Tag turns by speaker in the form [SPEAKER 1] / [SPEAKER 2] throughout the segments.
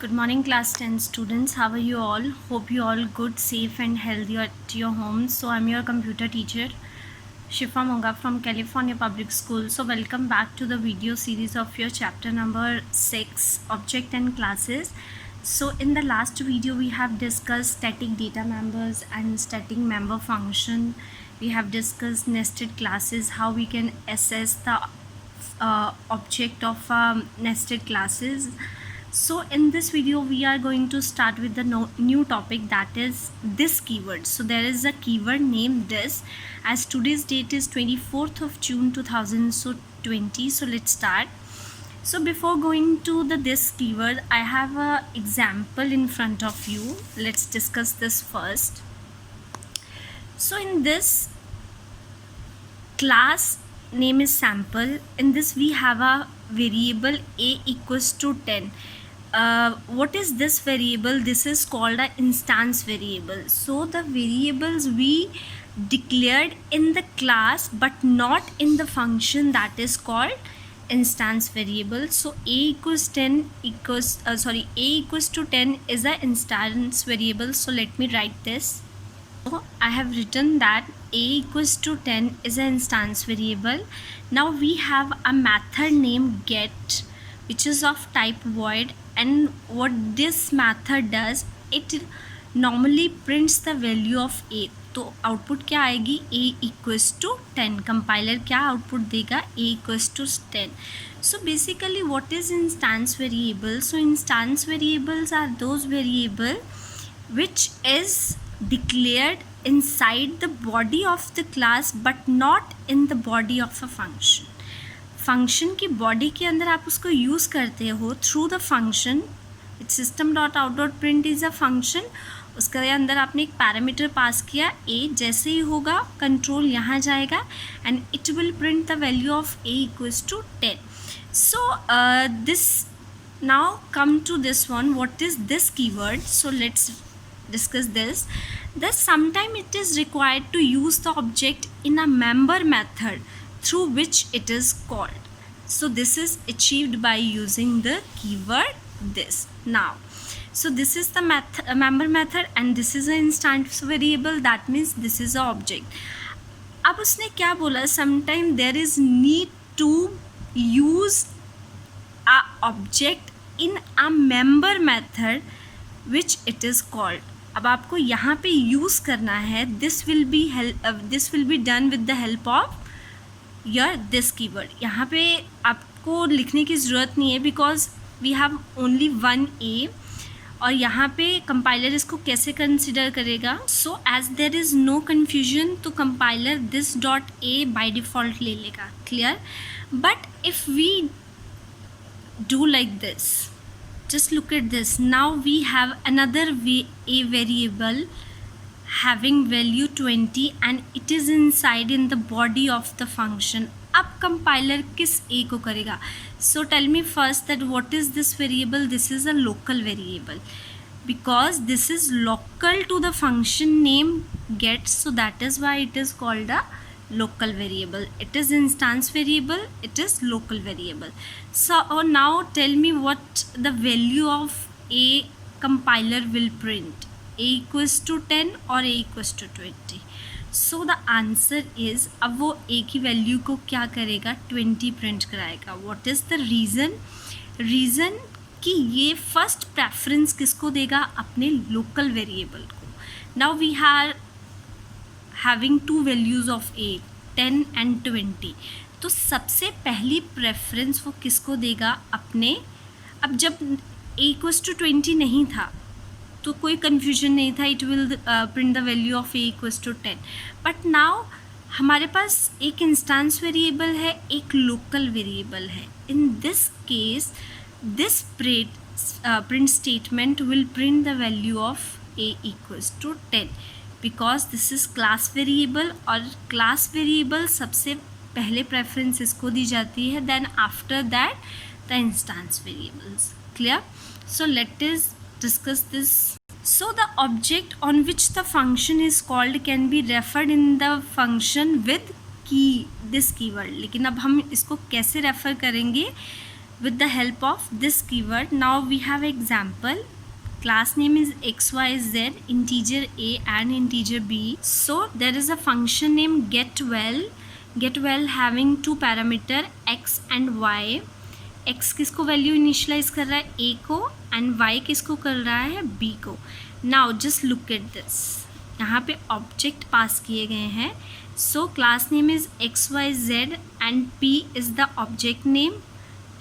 [SPEAKER 1] Good morning, class 10 students. How are you all? Hope you all good, safe and healthy at your homes. So I'm your computer teacher, Shifa Monga from California Public School. So welcome back to the video series of your chapter number 6, Object and Classes. So in the last video, we have discussed static data members and static member function. We have discussed nested classes, how we can assess the object of nested classes. So in this video we are going to start with the new topic, that is this keyword. So there is a keyword named this, as today's date is 24th of June 2020. So let's start. So before going to the this keyword, I have a example in front of you. Let's discuss this first. So in this class name is sample. In this we have a variable a equals to 10. What is this variable? This is called an instance variable. So the variables we declared in the class but not in the function, that is called instance variable. So a equals 10 equals a equals to 10 is an instance variable. So let me write this. So I have written that a equals to 10 is an instance variable. Now we have a method named get, which is of type void, and what this method does, it normally prints the value of a. तो output क्या आएगी? a equals to 10. Compiler क्या output देगा? a equals to 10. So basically what is instance variable? So instance variables are those variable which is declared inside the body of the class but not in the body of a function. Function की body के अंदर आप उसको use करते हो through the function. It's system dot out dot print is a function. उसके अंदर आपने एक पैरामीटर पास किया ए, जैसे ही होगा कंट्रोल यहाँ जाएगा and it will print the value of a equals to 10. So this now come to this one. What is this keyword? So let's discuss this. Thus sometime it is required to use the object in a member method through which it is called. So this is achieved by using the keyword this. Now so this is the member method and this is an instance variable, that means this is a object. अब उसने क्या बोला? sometime there is need to use a object in a member method which it is called. अब आपको यहाँ पे use करना है. This will be done with the help of your this keyword. यहाँ पे आपको लिखने की ज़रूरत नहीं है because we have only one a, और यहाँ पे कंपाइलर इसको कैसे कंसिडर करेगा? So as there is no confusion, तो compiler this dot a by default ले लेगा. Clear? But if we do like this, just look at this. Now we have another a variable having value 20 and it is inside in the body of the function. अब compiler किस a को करेगा? So tell me first that what is this variable? This is a local variable because this is local to the function name get, so that is why it is called a local variable. It is instance variable, it is local variable. So now tell me what the value of a compiler will print, a equals to 10 or a equals to 20. So the answer is, अब वो a की value को क्या करेगा? 20 print कराएगा. What is the reason? Reason कि ये first preference किसको देगा? अपने लोकल वेरिएबल को. Now we are having two values of a, 10 and 20. तो सबसे पहली प्रेफरेंस वो किसको देगा? अपने. अब जब ए इक्वल्स टू 20 नहीं था तो कोई कन्फ्यूजन नहीं था, it will print the value of a equals to 10. But now हमारे पास एक इंस्टेंस वेरिएबल है, एक लोकल वेरिएबल है. In this case this print statement will print the value of a equals to 10 because this is class variable, और class variable सबसे पहले preference इसको दी जाती है, then after that the instance variables. Clear? So let us discuss this. So the object on which the function is called can be referred in the function with this keyword. लेकिन अब हम इसको कैसे refer करेंगे? with the help of this keyword. Now we have example. Class name is xyz, integer a and integer b. So there is a function named getWell. getWell having two parameter x and y. x किसको value initialise कर रहा है, a को, and y किसको कर रहा है, b को. Now just look at this, यहाँ पे ऑब्जेक्ट पास किए गए हैं. So class name is xyz and p is the object name,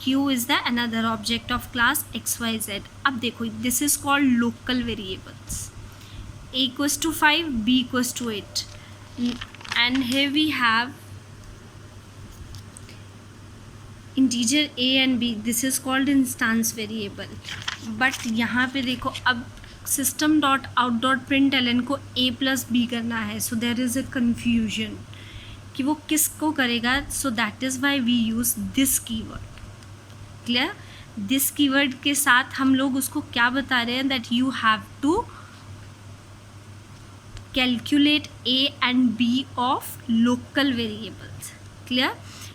[SPEAKER 1] q is the another object of class xyz. अब देखो, this is called local variables. a equals to 5, b equals to 8, and here we have integer a and b. this is called instance variable. But यहाँ पे देखो, अब system dot out dot println को a plus b करना है, so there is a confusion कि वो किसको करेगा. so that is why we use this keyword. clear? this keyword के साथ हम लोग उसको क्या बता रहे हैं, that you have to calculate a and b of local variables. clear?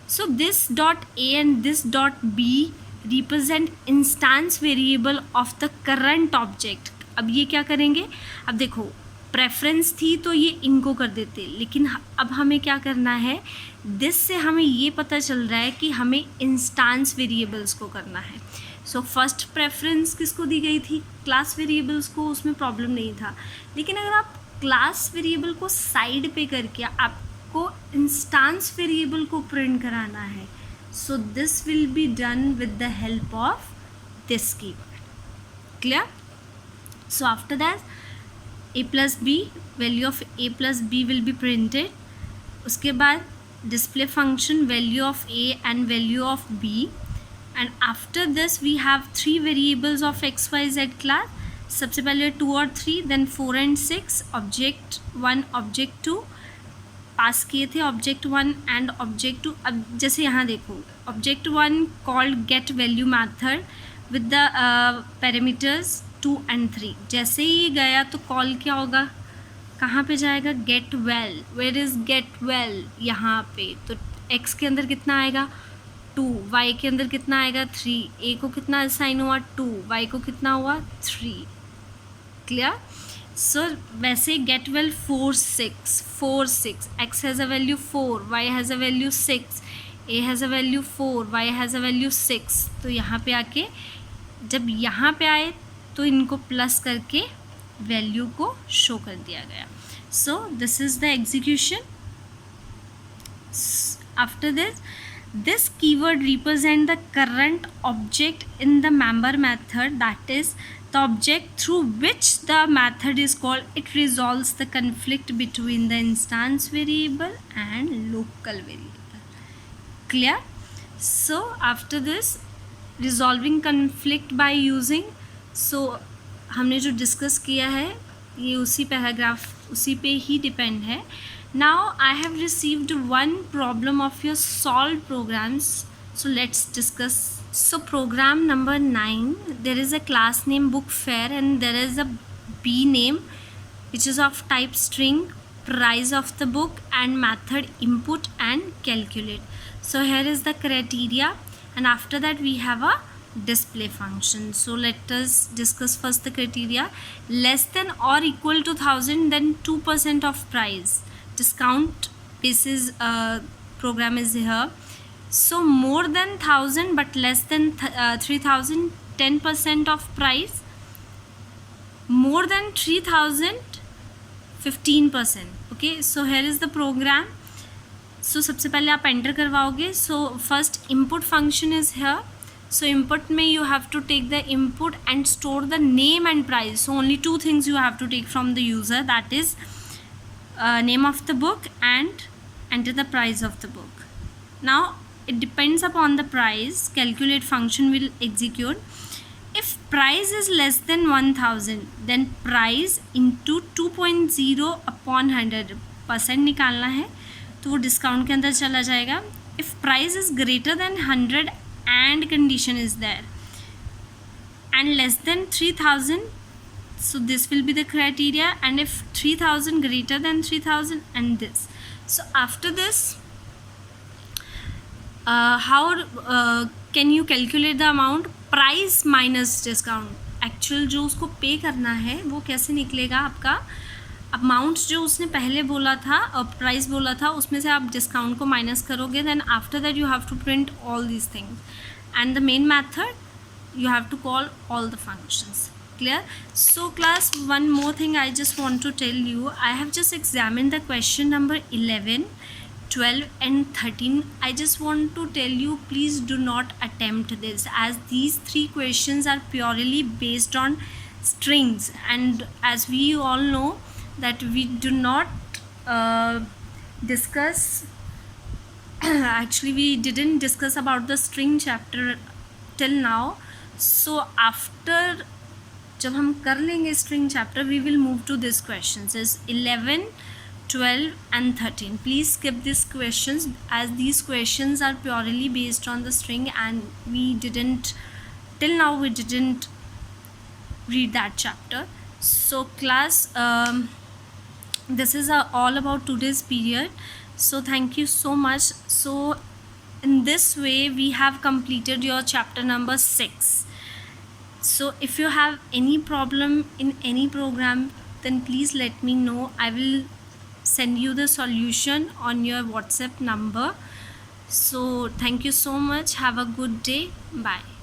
[SPEAKER 1] So this dot a and this dot b represent instance variable of the current object. अब ये क्या करेंगे, अब देखो प्रेफरेंस थी तो ये इनको कर देते, लेकिन अब हमें क्या करना है, दिस से हमें ये पता चल रहा है कि हमें इंस्टांस वेरिएबल्स को करना है. सो फर्स्ट प्रेफरेंस किसको दी गई थी, क्लास वेरिएबल्स को, उसमें प्रॉब्लम नहीं था. लेकिन अगर आप क्लास वेरिएबल को साइड पे करके आपको इंस्टांस वेरिएबल को प्रिंट कराना है, so this will be done with the help of this keyword. Clear? So after that a plus b, value of a plus b will be printed. उसके बाद display function value of a and value of b, and after this we have three variables of x y z class. सबसे पहले 2 और 3, then 4 and 6, object 1 object 2 पास किए थे, object 1 and object 2. अब जैसे यहाँ देखो, object 1 called get value method with the parameters 2 and 3. जैसे ही ये गया तो कॉल क्या होगा, कहाँ पे जाएगा, get well. Where is get well, यहाँ पे. तो x के अंदर कितना आएगा 2, y के अंदर कितना आएगा 3, a को कितना असाइन हुआ 2, y को कितना हुआ 3. क्लियर? सो वैसे get well 4 6, x has a value 4, y has a value 6, a has a value 4, y has a value 6. तो यहाँ पे आके जब यहाँ पे आए तो इनको प्लस करके वैल्यू को शो कर दिया गया. So this is the execution. After this keyword represent the current object in the member method, that is the object through which the method is called. It resolves the conflict between the instance variable and local variable. Clear? So after this, resolving conflict by using, सो हमने जो discuss किया है ये उसी paragraph उसी पे ही depend है. Now I have received one problem of your solve programs, so let's discuss. So program number 9, there is a class name book fair and there is a b name which is of type string, price of the book and method input and calculate. So here is the criteria, and after that we have a display function. So let us discuss first the criteria. Less than or equal to 1000, then 2% of price. Discount basis program is here. So more than 1000 but less than 3000, 10% of price. More than 3000, 15%. okay, so here is the program. So सबसे पहले आप enter करवाओगे. So first input function is here. So input में you have to take the input and store the name and price. So only two things you have to take from the user, that is name of the book and enter the price of the book. Now it depends upon the price, calculate function will execute. If price is less than 1000, then price into 2.0 upon 100% निकालना है, तो वो discount के अंदर चला जाएगा. If price is greater than 100 and condition is there and less than 3000, so this will be the criteria, and if 3000 greater than 3000 and this. So after this how can you calculate the amount? Price minus discount, actual जो उसको पे करना है वो कैसे निकलेगा आपका? Amount जो उसने पहले बोला था और प्राइस बोला था उसमें से आप डिस्काउंट को माइनस करोगे, then after that you have to print all these things and the main method you have to call all the functions. Clear? So class, one more thing I just want to tell you, I have just examined the question number 11, 12 and 13. I just want to tell you, please do not attempt this, as these three questions are purely based on strings, and as we all know that we do not discuss actually we didn't discuss about the string chapter till now. So after जब हम कर लेंगे string chapter, we will move to these questions is 11, 12 and 13. Please skip these questions, as these questions are purely based on the string and we didn't, till now we didn't read that chapter. So class, this is all about today's period. So thank you so much. So in this way we have completed your chapter number 6. So if you have any problem in any program, then please let me know. I will send you the solution on your WhatsApp number. So thank you so much. Have a good day. Bye.